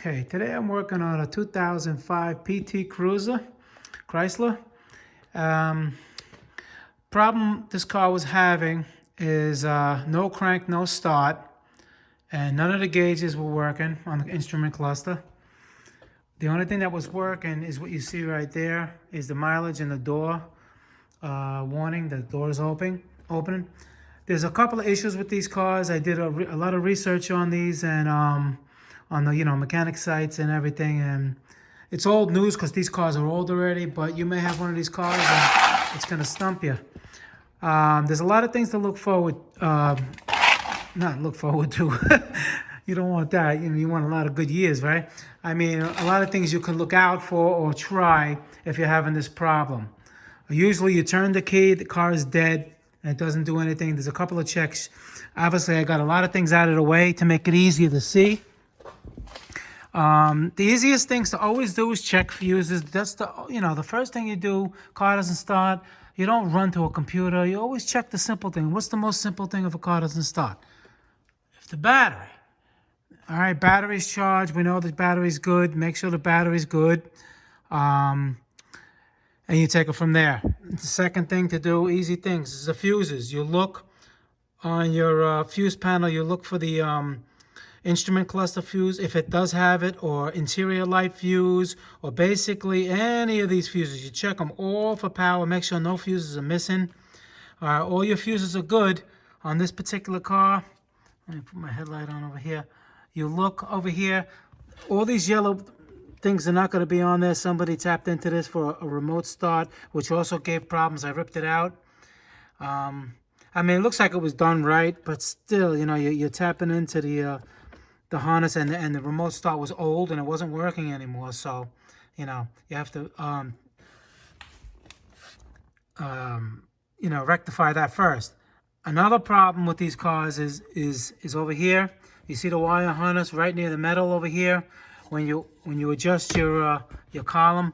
Okay, today I'm working on a 2005 PT Chrysler. Um, Problem this car was having is no crank, no start, and none of the gauges were working on the instrument cluster. The only thing that was working is what you see right there, is the mileage and the door warning. The door is opening. There's a couple of issues with these cars. I did a lot of research on these and on the mechanic sites and everything, and it's old news because these cars are old already, but you may have one of these cars and it's going to stump you. There's a lot of things to look forward not look forward to. You don't want that. You want a lot of good years, right? I mean, a lot of things you can look out for or try if you're having this problem. Usually you turn the key, the car is dead, and it doesn't do anything. There's a couple of checks. Obviously, I got a lot of things out of the way to make it easier to see. The easiest things to always do is check fuses. That's the first thing you do. Car doesn't start. You don't run to a computer. You always check the simple thing. What's the most simple thing if a car doesn't start? If the battery. All right, battery's charged. We know the battery's good. Make sure the battery's good. And you take it from there. The second thing to do, easy things, is the fuses. You look on your fuse panel. You look for the instrument cluster fuse, if it does have it, or interior light fuse, or basically any of these fuses. You check them all for power. Make sure no fuses are missing. All your fuses are good on this particular car. Let me put my headlight on over here. You look over here. All these yellow things are not going to be on there. Somebody tapped into this for a remote start, which also gave problems. I ripped it out. I mean, it looks like it was done right, but still, you're tapping into the harness, and the remote start was old and it wasn't working anymore. So, you have to rectify that first. Another problem with these cars is over here. You see the wire harness right near the metal over here. When you adjust your column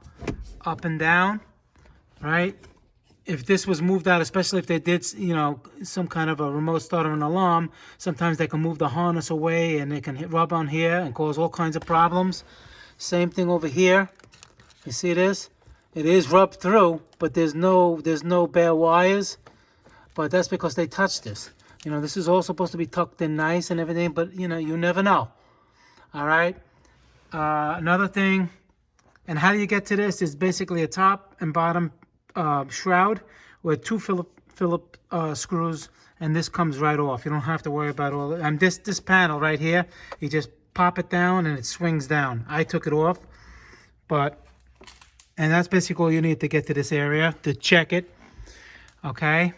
up and down, right? If this was moved out, especially if they did, some kind of a remote start or an alarm, sometimes they can move the harness away and they can rub on here and cause all kinds of problems. Same thing over here. You see this? It is rubbed through, but there's no bare wires. But that's because they touched this. This is all supposed to be tucked in nice and everything, but you never know. All right. Another thing, and how do you get to this? Is basically a top and bottom shroud with two Phillip screws, and this comes right off. You don't have to worry about all that. And this panel right here, you just pop it down and it swings down. I took it off, and that's basically all you need to get to this area to check it. Okay.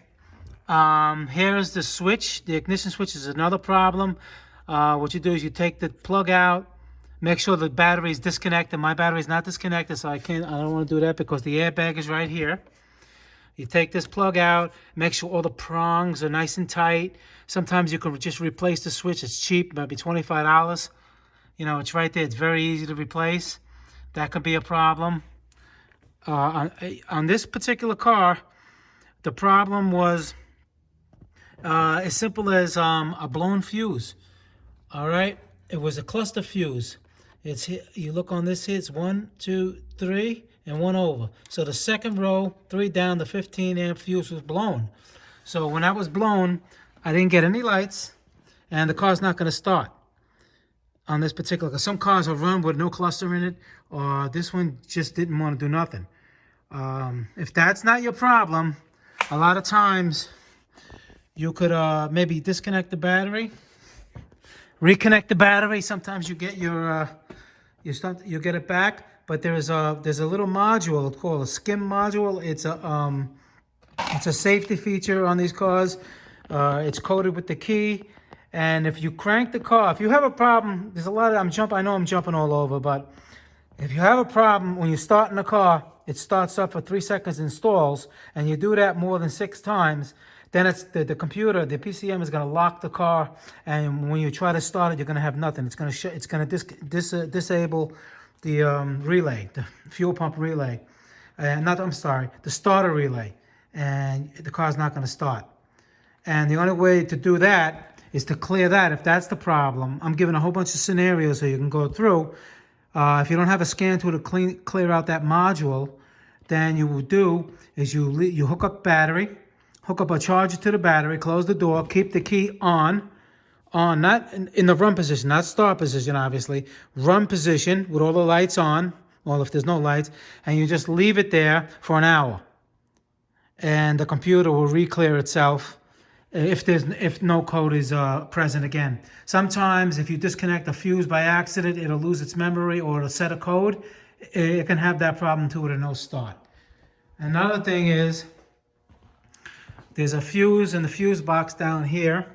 Here's the switch. The ignition switch is another problem. What you do is you take the plug out. Make sure the battery is disconnected. My battery is not disconnected, so I don't want to do that because the airbag is right here. You take this plug out, make sure all the prongs are nice and tight. Sometimes you can just replace the switch. It's cheap, maybe $25. It's right there. It's very easy to replace. That could be a problem. On this particular car, the problem was as simple as a blown fuse. All right, it was a cluster fuse. It's here. You look on this here, it's 1, 2, 3, and 1 over. So the second row, 3 down, the 15 amp fuse was blown. So when that was blown, I didn't get any lights, and the car's not going to start on this particular car. Some cars will run with no cluster in it, or this one just didn't want to do nothing. If that's not your problem, a lot of times you could maybe disconnect the battery, reconnect the battery. Sometimes you get you get it back, but there's a little module called a Skim module. It's a safety feature on these cars. It's coated with the key, and if you crank the car, if you have a problem, there's a lot of I know I'm jumping all over, but if you have a problem when you start in the car, it starts up for 3 seconds and stalls, and you do that more than 6 times, then it's the computer, the PCM is going to lock the car, and when you try to start it, you're going to have nothing. It's going to disable the relay, the fuel pump relay, the starter relay, and the car's not going to start. And the only way to do that is to clear that if that's the problem. I'm giving a whole bunch of scenarios so you can go through. If you don't have a scan tool to clear out that module, then you will do is you hook up battery, hook up a charger to the battery, close the door, keep the key on, not in the run position, not start position, obviously, run position with all the lights on, well, if there's no lights, and you just leave it there for an hour. And the computer will re-clear itself if no code is present again. Sometimes if you disconnect a fuse by accident, it'll lose its memory or it'll set a code. It can have that problem too with a no start. Another thing is, there's a fuse in the fuse box down here.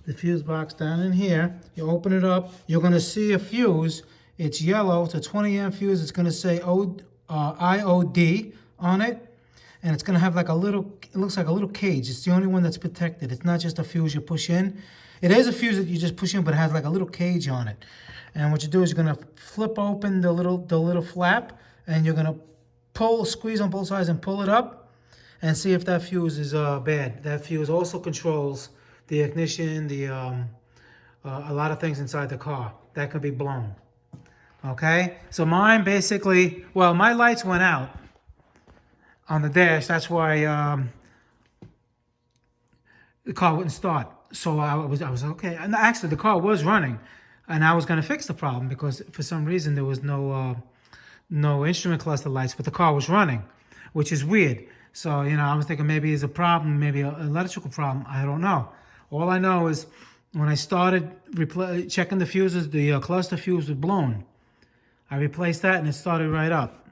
The fuse box down in here, you open it up, you're gonna see a fuse. It's yellow, it's a 20 amp fuse. It's gonna say IOD on it. And it's gonna have like a little, it looks like a little cage. It's the only one that's protected. It's not just a fuse you push in. It is a fuse that you just push in, but it has like a little cage on it. And what you do is you're gonna flip open the little flap, and you're gonna squeeze on both sides and pull it up, and see if that fuse is bad. That fuse also controls the ignition, a lot of things inside the car that can be blown. Okay, so mine basically, well, my lights went out on the dash. That's why the car wouldn't start. So I was okay. And actually, the car was running, and I was going to fix the problem because for some reason there was no instrument cluster lights, but the car was running, which is weird. So I was thinking maybe it's a problem, maybe an electrical problem. I don't know. All I know is when I started checking the fuses, the cluster fuse was blown. I replaced that and it started right up.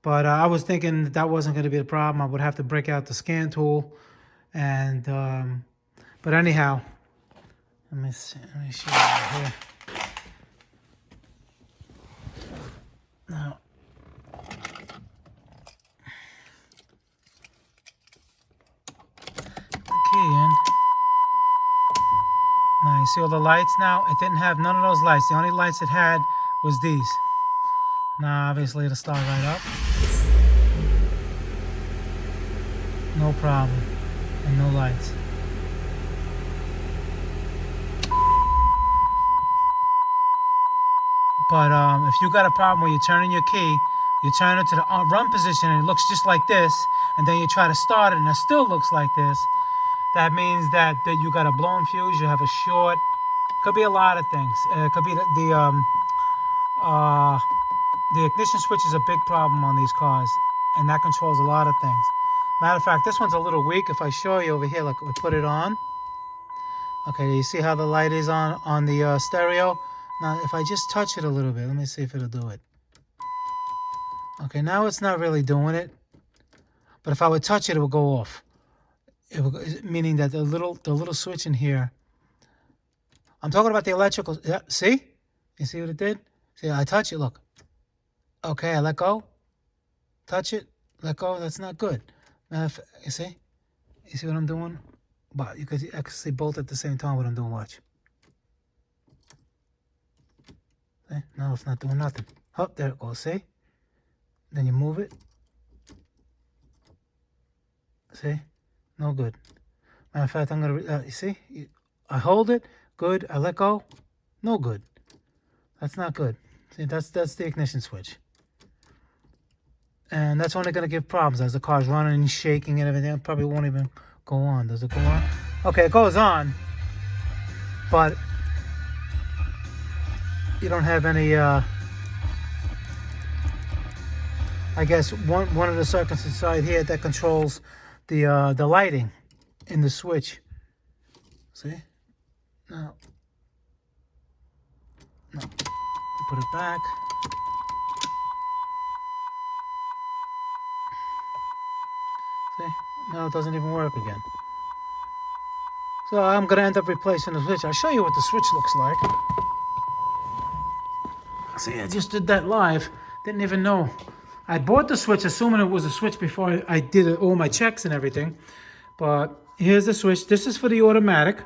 But I was thinking that wasn't going to be the problem. I would have to break out the scan tool, and but anyhow, let me show you right here. Now, the key in. Now you see all the lights. Now it didn't have none of those lights. The only lights it had was these. Now obviously it'll start right up. No problem. And no lights. But if you got a problem where you're turning your key, you turn it to the run position and it looks just like this, and then you try to start it and it still looks like this, that means that you got a blown fuse, you have a short. Could be a lot of things. It could be the ignition switch is a big problem on these cars, and that controls a lot of things. Matter of fact, this one's a little weak. If I show you over here, like we put it on. Okay, you see how the light is on the stereo? Now, if I just touch it a little bit, let me see if it'll do it. Okay, now it's not really doing it. But if I would touch it, it would go off. Meaning that the little switch in here. I'm talking about the electrical. Yeah, see? You see what it did? See, I touch it, look. Okay, I let go. Touch it, let go. That's not good. Now, you see? You see what I'm doing? But you could actually both at the same time what I'm doing. Watch. See? No, it's not doing nothing. Oh, there it goes. See? Then you move it. See? No good. Matter of fact, I'm gonna. You see? I hold it. Good. I let go. No good. That's not good. See, that's the ignition switch. And that's only gonna give problems as the car's running and shaking and everything. It probably won't even go on. Does it go on? Okay, it goes on, but you don't have any. I guess one of the circuits inside here that controls the lighting in the switch. See? Now, no. Put it back. See? Now it doesn't even work again. So I'm gonna end up replacing the switch. I'll show you what the switch looks like. See, I just did that live. Didn't even know. I bought the switch assuming it was a switch before I did all my checks and everything. But here's the switch. This is for the automatic.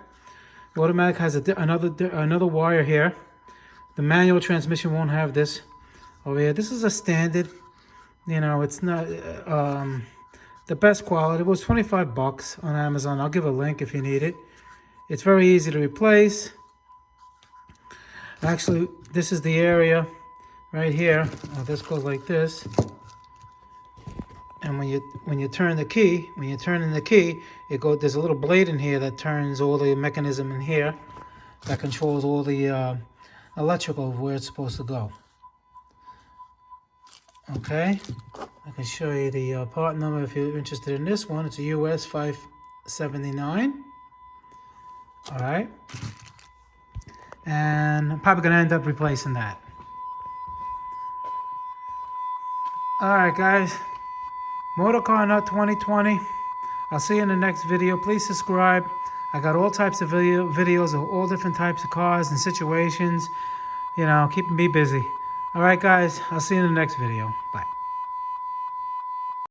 The automatic has another wire here. The manual transmission won't have this over here. This is a standard. It's not the best quality. It was 25 bucks on Amazon. I'll give a link if you need it. It's very easy to replace. Actually, this is the area right here. This goes like this. And when you turn the key, when you're turning the key, there's a little blade in here that turns all the mechanism in here that controls all the electrical of where it's supposed to go. Okay, I can show you the part number if you're interested in this one. It's a US 579. All right, and I'm probably gonna end up replacing that. All right, guys. Motorcar Nut 2020. I'll see you in the next video. Please subscribe. I got all types of videos of all different types of cars and situations. You know, keeping me busy. All right, guys. I'll see you in the next video. Bye.